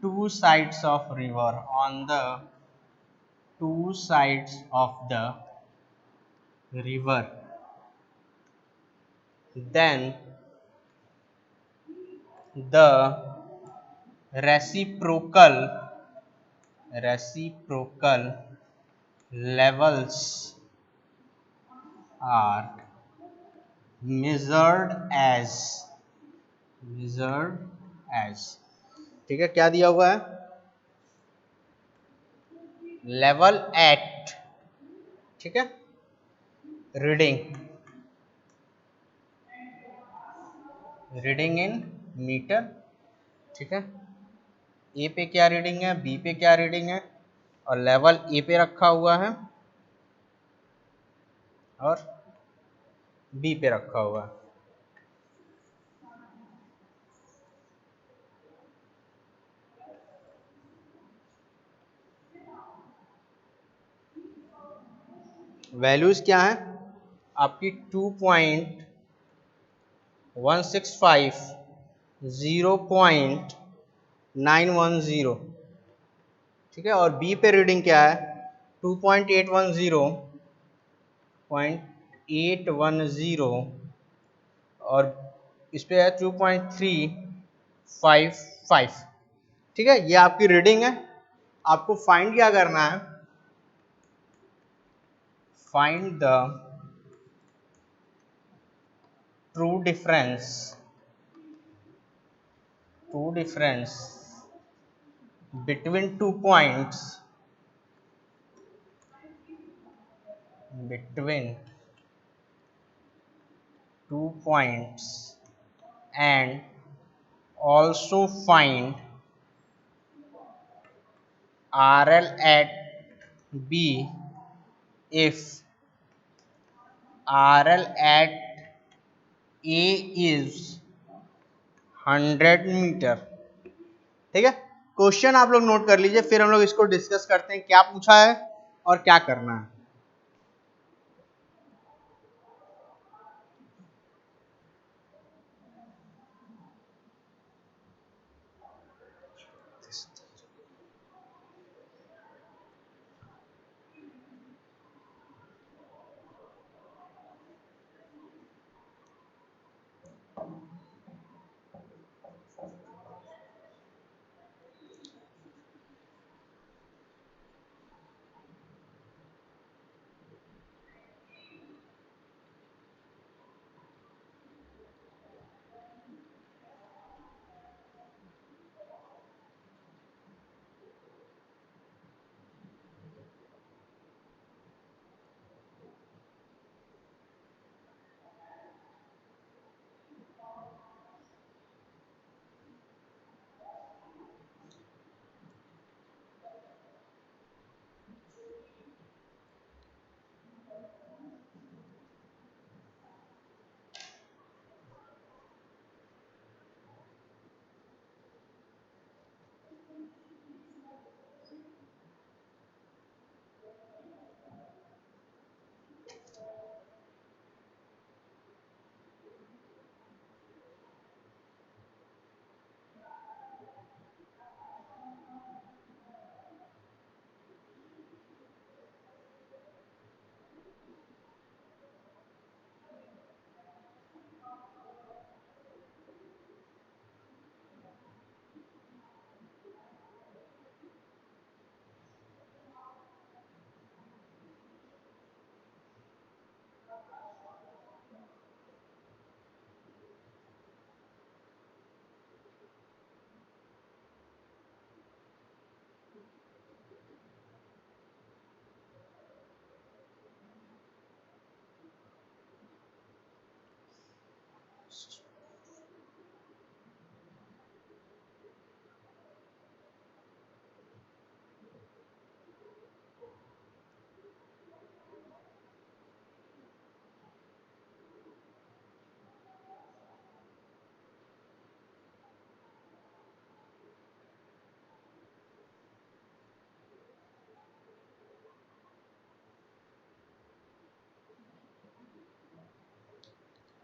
two sides of river, on the two sides of the river. Then the reciprocal levels are measured as, ठीक है, क्या दिया हुआ है, लेवल एट, ठीक है, रीडिंग इन मीटर, ठीक है। ए पे क्या रीडिंग है, बी पे क्या रीडिंग है, और लेवल ए पे रखा हुआ है और बी पे रखा हुआ है। वैल्यूज क्या है आपकी, 2.165, 0.910, ठीक है। और बी पे रीडिंग क्या है, 2.810, 0.810, और इस पे है 2.355, ठीक है। ये आपकी रीडिंग है। आपको फाइंड क्या करना है, find the true difference between 2 points, and also find RL at B if RL at A is 100 metre, ठीक है। क्वेश्चन आप लोग नोट कर लीजिए, फिर हम लोग इसको डिस्कस करते हैं। क्या पूछा है, और क्या करना है।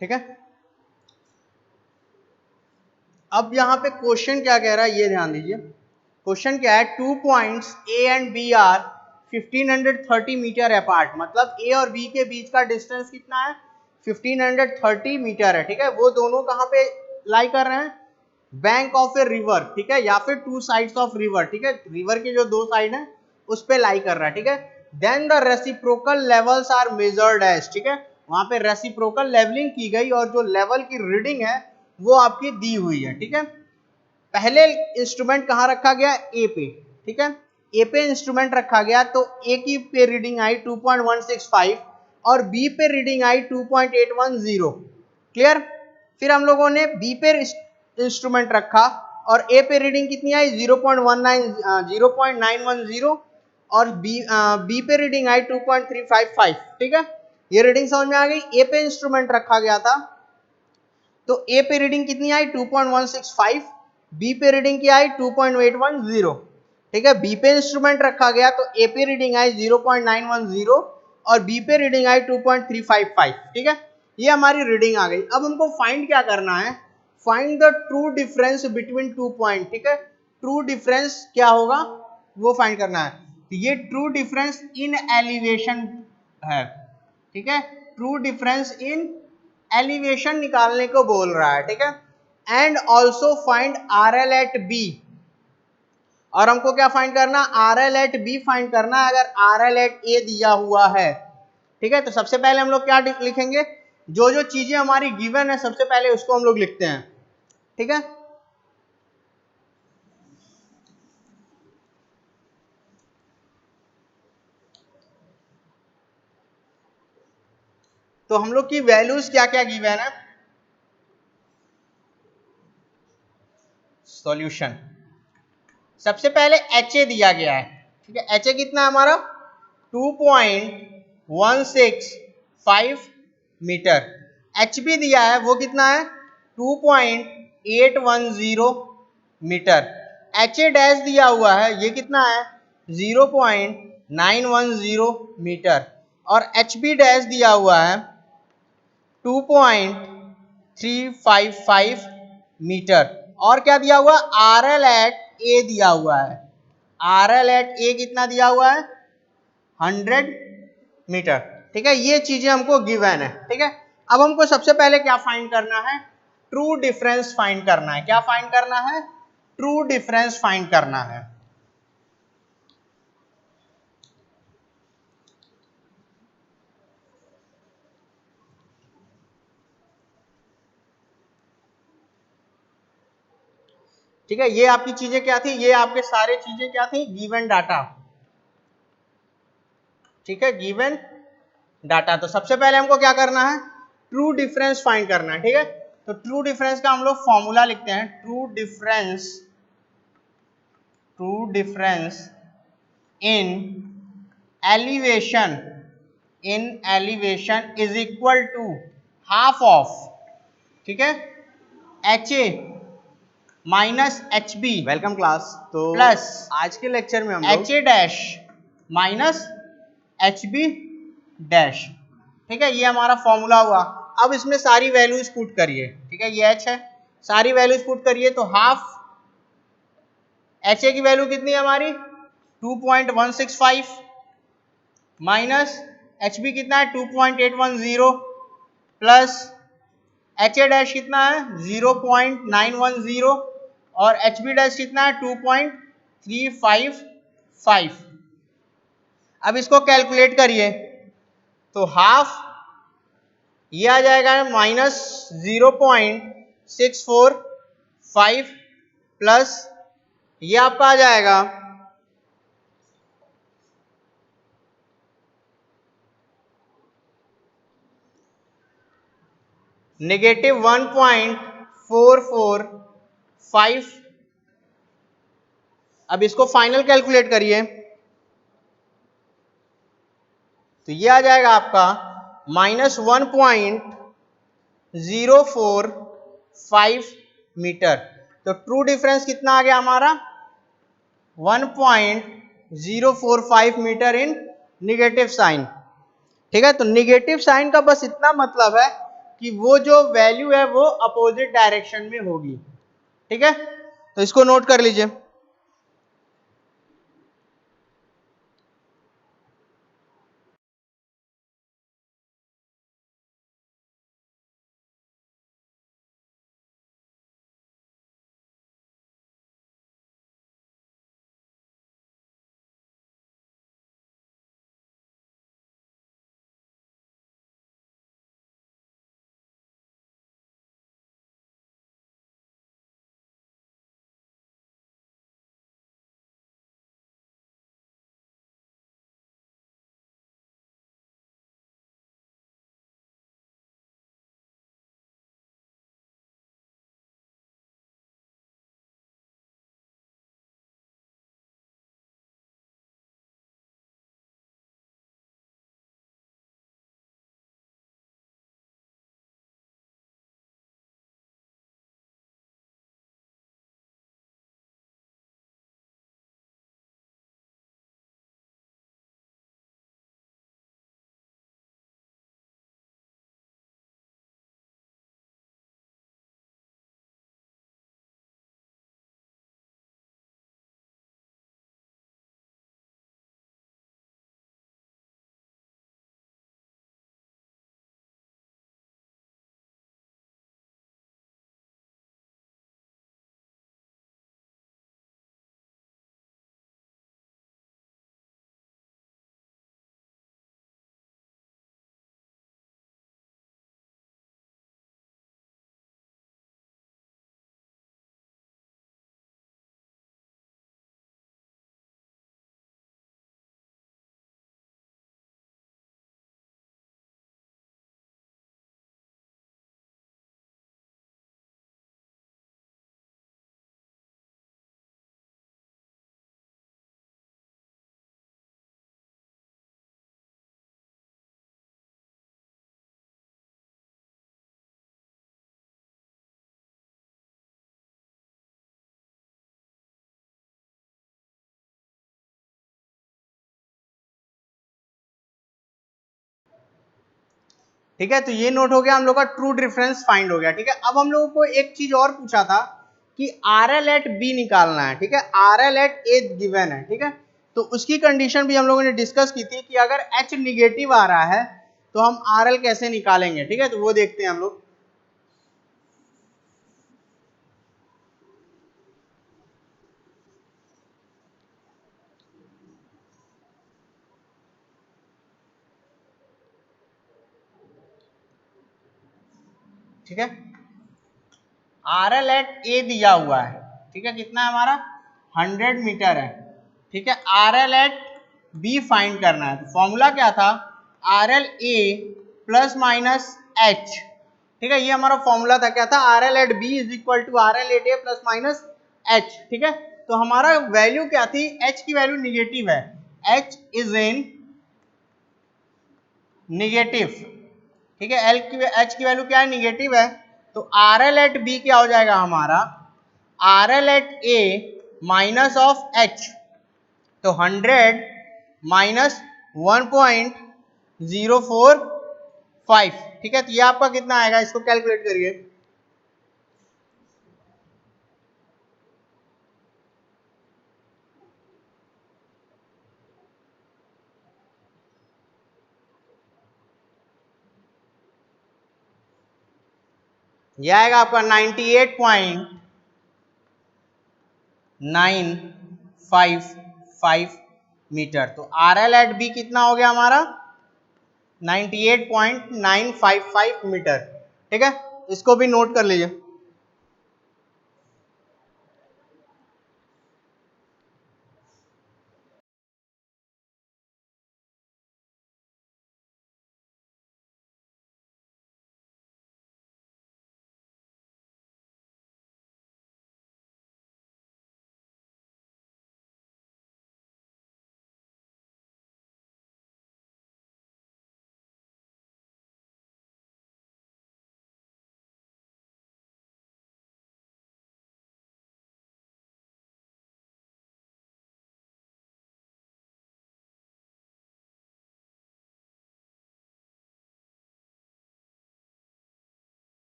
ठीक है, अब यहाँ पे क्वेश्चन क्या कह रहा है ये ध्यान दीजिए। क्वेश्चन क्या है, 2 points A and B are 1530 metre apart, मतलब ए और बी के बीच का डिस्टेंस कितना है 1530 मीटर है। ठीक है, वो दोनों कहाँ पे लाई कर रहे हैं, बैंक ऑफ ए रिवर, ठीक है, या फिर टू साइड्स ऑफ रिवर, ठीक है, रिवर के जो दो साइड है उस पे लाई कर रहा है। ठीक है, then the reciprocal levels are measured as, ठीक है, वहां पे रेसिप्रोकल लेवलिंग की गई और जो लेवल की रीडिंग है वो आपकी दी हुई है। ठीक है, पहले इंस्ट्रूमेंट कहाँ रखा गया, ए पे, ठीक है, ए पे इंस्ट्रूमेंट रखा गया तो ए की पे रीडिंग आई 2.165 और बी पे रीडिंग आई 2.810, क्लियर। फिर हम लोगों ने बी पे इंस्ट्रूमेंट रखा और ए पे रीडिंग कितनी आई 0.910 और बी पे रीडिंग आई 2.355, ठीक है, ये रीडिंग समझ में आ गई। ए पे इंस्ट्रूमेंट रखा गया था तो ए पे रीडिंग कितनी आई 2.165, बी पे रीडिंग क्या आई 2.810, ठीक है, बी पे इंस्ट्रूमेंट रखा गया तो ए पे रीडिंग आई 0.910 और बी पे रीडिंग आई 2.355, ठीक है, ये हमारी रीडिंग आ गई। अब हमको फाइंड क्या करना है, find the true difference between 2 point, ठीक है, ट्रू डिफरेंस क्या होगा वो फाइंड करना है। तो ये ट्रू डिफरेंस इन एलिवेशन है, ठीक है, ट्रू डिफरेंस इन एलिवेशन निकालने को बोल रहा है। ठीक है, and also find R L at B, और हमको क्या फाइंड करना, R L at B find करना है अगर आर एल एट ए दिया हुआ है। ठीक है, तो सबसे पहले हम लोग क्या लिखेंगे, जो जो चीजें हमारी गिवन है सबसे पहले उसको हम लोग लिखते हैं। ठीक है, तो हम लोग की वैल्यूज क्या क्या गिवन है, सॉल्यूशन, सबसे पहले एच ए दिया गया है। ठीक है, एच ए कितना है हमारा 2.165 मीटर, एच बी दिया है वो कितना है 2.810 मीटर, एच ए डैश दिया हुआ है ये कितना है 0.910 910 मीटर और एच बी डैश दिया हुआ है 2.355 मीटर और क्या दिया हुआ आर एल एट ए दिया हुआ है। आर एल एट ए कितना दिया हुआ है 100 मीटर। ठीक है, ये चीजें हमको गिवन है। ठीक है, अब हमको सबसे पहले क्या फाइंड करना है, ट्रू डिफरेंस फाइंड करना है। क्या फाइंड करना है, ट्रू डिफरेंस फाइंड करना है। ठीक है, ये आपकी चीजें क्या थी, ये आपके सारे चीजें क्या थी, गिवन डाटा। ठीक है, गिवन डाटा। तो सबसे पहले हमको क्या करना है, ट्रू डिफरेंस फाइंड करना है। ठीक है, तो ट्रू डिफरेंस का हम लोग फॉर्मूला लिखते हैं, true difference in elevation is equal to half of, ठीक है, H A minus H B welcome class. तो प्लस आज के लेक्चर में हम H A dash minus H B dash. ठीक है, ये हमारा फॉर्मूला हुआ। अब इसमें सारी वैल्यूज पुट करिए। ठीक है, ये एच है, सारी वैल्यूज पुट करिए तो हाफ एच ए की वैल्यू कितनी है हमारी 2.165 माइनस एच बी कितना है 2.810 प्लस एच ए डैश कितना है 0.910 और एच बी डैश कितना है 2.355। अब इसको कैलकुलेट करिए तो हाफ ये आ जाएगा -0.645 प्लस ये आपका आ जाएगा -1.445। अब इसको फाइनल कैलकुलेट करिए तो ये आ जाएगा आपका -1.045 मीटर। तो ट्रू डिफरेंस कितना आ गया हमारा 1.045 मीटर इन निगेटिव साइन। ठीक है, तो निगेटिव साइन का बस इतना मतलब है कि वो जो वैल्यू है वो अपोजिट डायरेक्शन में होगी। ठीक है, तो इसको नोट कर लीजिए। ठीक है, तो ये नोट हो गया हम लोग का, ट्रू डिफरेंस फाइंड हो गया। ठीक है, अब हम लोगों को एक चीज और पूछा था कि RL एट बी निकालना है। ठीक है, RL एट ए गिवन है। ठीक है, तो उसकी कंडीशन भी हम लोगों ने डिस्कस की थी कि अगर H निगेटिव आ रहा है तो हम RL कैसे निकालेंगे। ठीक है, तो वो देखते हैं हम लोग। ठीक है, RL एट ए दिया हुआ है। ठीक है, कितना है हमारा 100 मीटर है। ठीक है, RL एट बी फाइंड करना है। तो फॉर्मूला क्या था, RL A plus minus H. ठीक है, ये हमारा फॉर्मूला था, क्या था, RL at B is equal to RL at A plus minus H. ठीक है, तो हमारा वैल्यू क्या थी, H की वैल्यू निगेटिव है, H इज इन निगेटिव। ठीक है, H की वैल्यू क्या है, निगेटिव है। तो RL एट बी क्या हो जाएगा हमारा, RL at A minus of H। तो 100 माइनस 1.045। ठीक है, तो ये आपका कितना आएगा, इसको कैलकुलेट करिए। ये आएगा आपका 98.955 मीटर। तो RL एट बी कितना हो गया हमारा, 98.955 मीटर। ठीक है, इसको भी नोट कर लीजिए।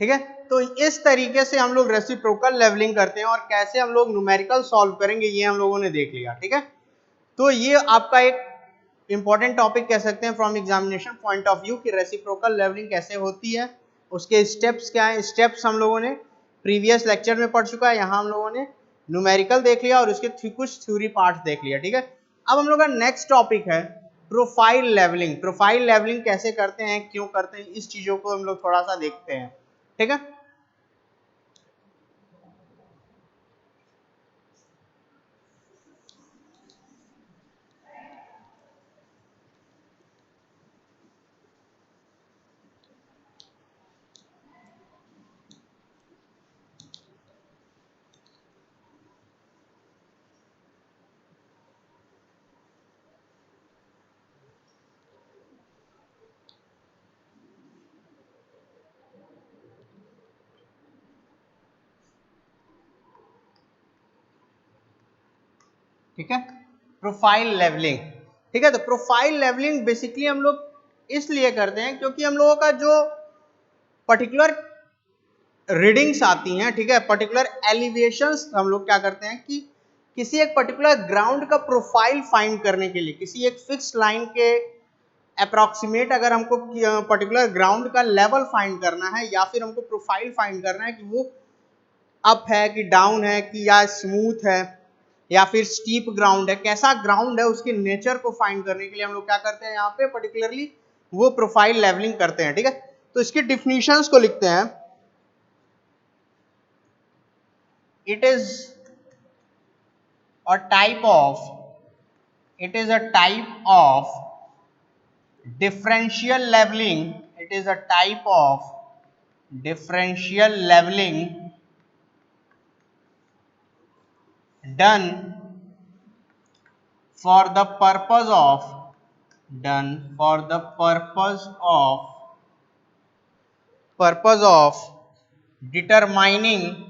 ठीक है, तो इस तरीके से हम लोग रेसिप्रोकल लेवलिंग करते हैं, और कैसे हम लोग न्यूमेरिकल सॉल्व करेंगे ये हम लोगों ने देख लिया। ठीक है, तो ये आपका एक इंपॉर्टेंट टॉपिक कह सकते हैं from examination point of view कि रेसिप्रोकल लेवलिंग कैसे होती है, उसके स्टेप्स क्या है। स्टेप्स हम लोगों ने प्रीवियस लेक्चर में पढ़ चुका है, यहाँ हम लोगों ने न्यूमेरिकल देख लिया और उसके कुछ थ्योरी पार्ट्स देख लिया। ठीक है, अब हम लोग का नेक्स्ट टॉपिक है प्रोफाइल लेवलिंग। प्रोफाइल लेवलिंग कैसे करते हैं, क्यों करते हैं, इस चीजों को हम लोग थोड़ा सा देखते हैं। ठीक है, ठीक है, प्रोफाइल लेवलिंग। ठीक है, तो प्रोफाइल लेवलिंग बेसिकली हम लोग इसलिए करते हैं क्योंकि हम लोगों का जो पर्टिकुलर रीडिंग्स आती हैं, ठीक है, पर्टिकुलर एलिवेशंस, हम लोग क्या करते हैं कि किसी एक पर्टिकुलर ग्राउंड का प्रोफाइल फाइंड करने के लिए, किसी एक फिक्स लाइन के अप्रॉक्सीमेट अगर हमको पर्टिकुलर ग्राउंड का लेवल फाइंड करना है, या फिर हमको प्रोफाइल फाइंड करना है कि वो अप है कि डाउन है, कि या स्मूथ है या फिर स्टीप ग्राउंड है, कैसा ग्राउंड है, उसके नेचर को फाइंड करने के लिए हम लोग क्या करते हैं, यहाँ पे पर्टिकुलरली वो प्रोफाइल लेवलिंग करते हैं। ठीक है, तो इसकी डिफिनीशंस को लिखते हैं। It is a type of it is a type of differential leveling, it is a type of differential leveling done for the purpose of determining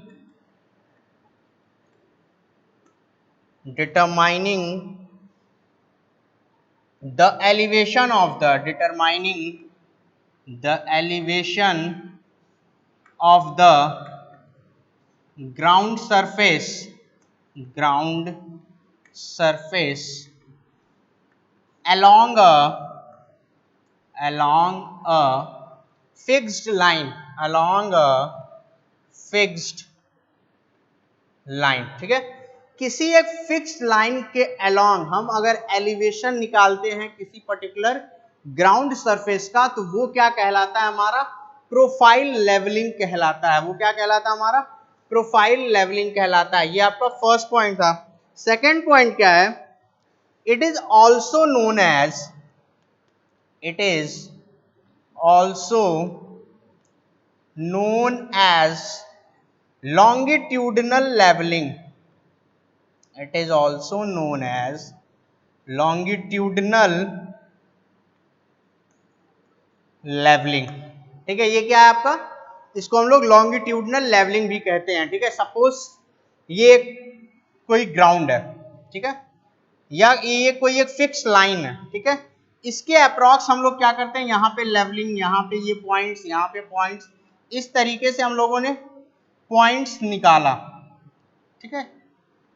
the elevation of the ground surface along a fixed line, ठीक है। किसी एक फिक्स्ड लाइन के अलोंग हम अगर एलिवेशन निकालते हैं किसी पर्टिकुलर ग्राउंड सरफेस का, तो वो क्या कहलाता है, हमारा प्रोफाइल लेवलिंग कहलाता है। वो क्या कहलाता है, हमारा प्रोफाइल लेवलिंग कहलाता है। ये आपका फर्स्ट पॉइंट था। सेकंड पॉइंट क्या है, it is also known as longitudinal leveling, it is also known as longitudinal leveling, ठीक है। ये क्या है आपका, इसको हम लोग longitudinal leveling भी कहते हैं, ठीक है। सपोज ये कोई ग्राउंड है, ठीक है, या ये कोई एक फिक्स लाइन है, ठीक है। इसके अप्रॉक्स हम लोग क्या करते हैं, यहाँ पे लेवलिंग, यहाँ पे ये पॉइंट्स, यहाँ पे पॉइंट्स, इस तरीके से हम लोगों ने पॉइंट्स निकाला, ठीक है।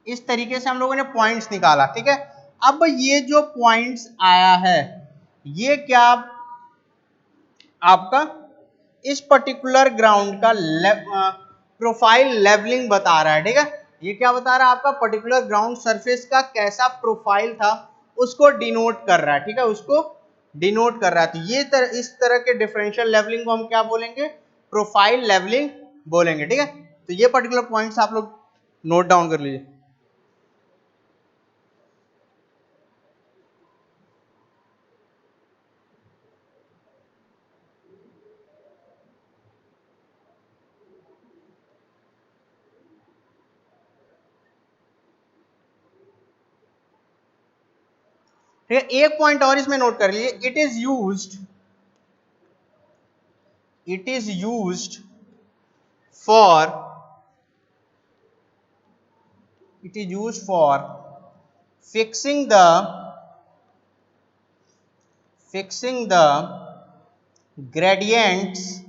इस तरीके से हम लोगों ने पॉइंट्स निकाला, ठीक है। अब ये जो पॉइंट्स आया है, ये क्या आपका इस पर्टिकुलर ग्राउंड का प्रोफाइल लेवलिंग बता रहा है, ठीक है। ये क्या बता रहा है, आपका पर्टिकुलर ग्राउंड सरफेस का कैसा प्रोफाइल था उसको डिनोट कर रहा है, ठीक है, उसको डिनोट कर रहा है। तो ये इस तरह के डिफरेंशियल लेवलिंग को हम क्या बोलेंगे, प्रोफाइल लेवलिंग बोलेंगे, ठीक है। तो ये पर्टिकुलर पॉइंट्स आप लोग नोट डाउन कर लीजिए। ठीक है, एक पॉइंट और इसमें नोट कर लीजिए, it is used for fixing the gradients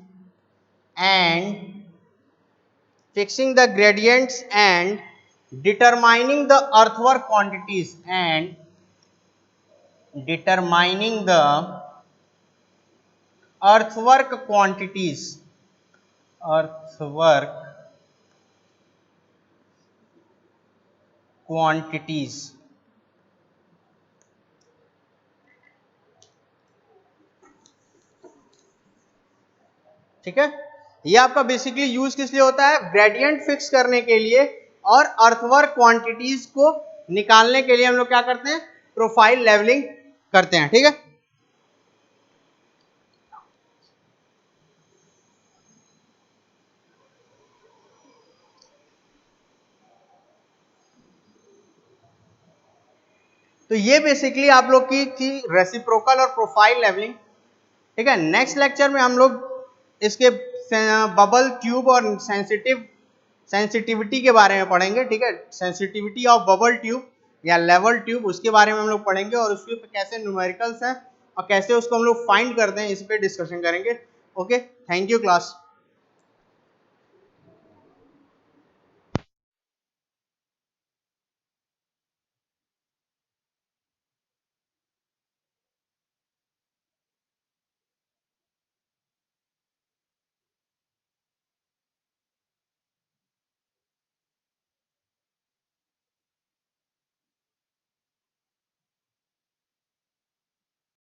and determining the earthwork quantities ठीक है। ये आपका बेसिकली यूज किस लिए होता है, ग्रेडियंट फिक्स करने के लिए और अर्थवर्क क्वांटिटीज को निकालने के लिए हम लोग क्या करते हैं, प्रोफाइल लेवलिंग करते हैं, ठीक है। तो ये बेसिकली आप लोग की थी रेसिप्रोकल और प्रोफाइल लेवलिंग, ठीक है। नेक्स्ट लेक्चर में हम लोग इसके बबल ट्यूब और सेंसिटिविटी के बारे में पढ़ेंगे, ठीक है। सेंसिटिविटी ऑफ बबल ट्यूब या लेवल ट्यूब, उसके बारे में हम लोग पढ़ेंगे और उसके कैसे न्यूमेरिकल्स हैं और कैसे उसको हम लोग फाइंड करते हैं, इस पे डिस्कशन करेंगे। Okay, thank you class.